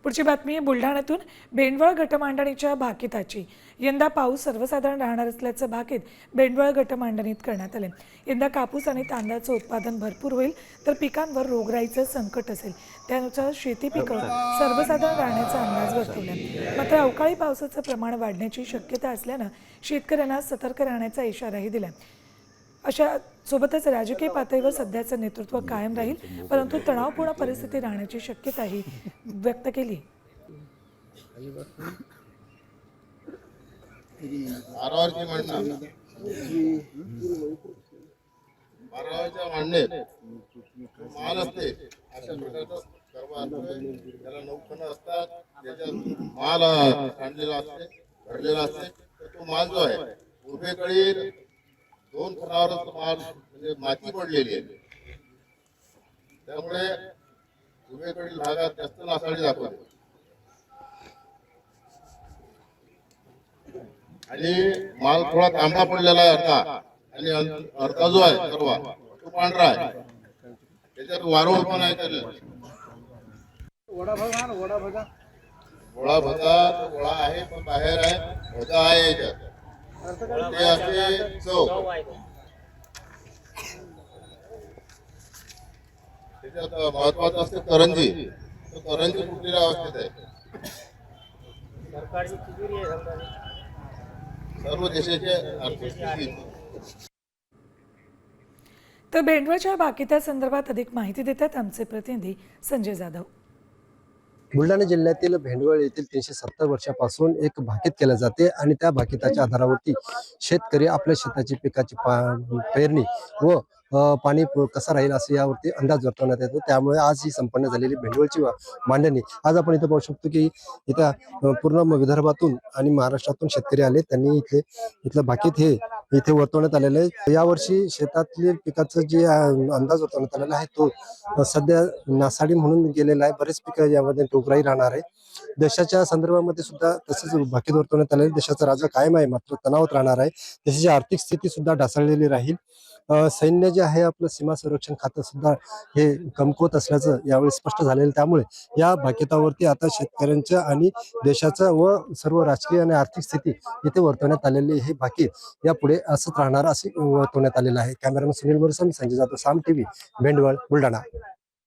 पुढची बातमी आहे बुलढाण्यातून भेंडवळ घटमांडणीच्या भाकिताची। यंदा पाऊस सर्वसाधारण राहणार असल्याचं भाकीत भेंडवळ घटमांडणीत करण्यात आले। यंदा कापूस आणि तांदळाचं उत्पादन भरपूर होईल तर पिकांवर रोगराईचं संकट असेल, त्यानुसार शेती पिकं सर्वसाधारण राहण्याचा अंदाज वर्तवला। मात्र अवकाळी पावसाचं प्रमाण वाढण्याची शक्यता असल्यानं शेतकऱ्यांना सतर्क राहण्याचा इशाराही दिला। अशा सोबतच राजकीय पातळीवर सध्याचं नेतृत्व कायम राहील, परंतु तणावपूर्ण परिस्थिती राहण्याची शक्यताही व्यक्त केली। माल असते अशा प्रकारचा सर्व त्याला 9 खण असतात, त्याच्यात माल काढलेला असते, भरलेला असते। तर तो माल जो आहे उभेकडे 2 खणावरच माल म्हणजे माती पडलेली आहे, त्यामुळे उभेकडील भागात जास्त नासाडी दाखवते आणि माल थोडा तांबडा पडलेला आहे अर्धा, आणि अर्धा जो आहे सर्व तो पांढरा आहे, त्याच्यात वारोळ पण आहे। त्याला वडा वडा आहे पण बाहेर आहे, भजा आहे याच्यात, ते असे चव त्याच्यात महत्वाचं असते करंजी। तो करंजी कुठल्या अवस्थेत आहे, सरकारची तिजोरी आहे सर्व देशाचे आर्थिक स्थिती। तर भेंडवळच्या भाकितासंदर्भात अधिक माहिती देतात आमचे प्रतिनिधी संजय जाधव। बुलढाणा जिल्ह्यातील भेंडवळ येथील 370 वर्षापासून एक भाकीत केले जाते आणि त्या भाकिताच्या आधारावरती शेतकरी आपल्या शेताची पिकाची पेरणी व पाणी कसं राहील असं यावरती अंदाज वर्तवण्यात येतो। त्यामुळे आज ही संपन्न झालेली भेंडवळची मांडणी आज आपण इथं पाहू शकतो की इथं पूर्ण विदर्भातून आणि महाराष्ट्रातून शेतकरी आले, त्यांनी इथलं भाकीत हे इथे वर्तवण्यात आलेलं आहे। यावर्षी शेतातले पिकाचं जे अंदाज वर्तवण्यात आलेला आहे तो सध्या नासाडी म्हणून गेलेला आहे। बरेच पिकं यामध्ये टोकराई राहणार आहे। देशाच्या संदर्भामध्ये सुद्धा तसेच भाकीत वर्तवण्यात आलेले देशाचा राजा कायम आहे, मात्र तणावात राहणार आहे। देशाची आर्थिक स्थिती सुद्धा ढासळलेली राहील। सैन्य जे आहे आपलं सीमा संरक्षण खातं सुद्धा हे कमकुवत असल्याचं यावेळी स्पष्ट झालेलं, त्यामुळे या भाकितावरती आता शेतकऱ्यांच्या आणि देशाचं व सर्व राजकीय आणि आर्थिक स्थिती इथे वर्तवण्यात आलेली हे भाकीत यापुढे असंच राहणार असे वर्तवण्यात आलेलं आहे। कॅमेरामन सुनील बोरसे, संजय जाधव, साम टीव्ही, भेंडवळ, बुलढाणा।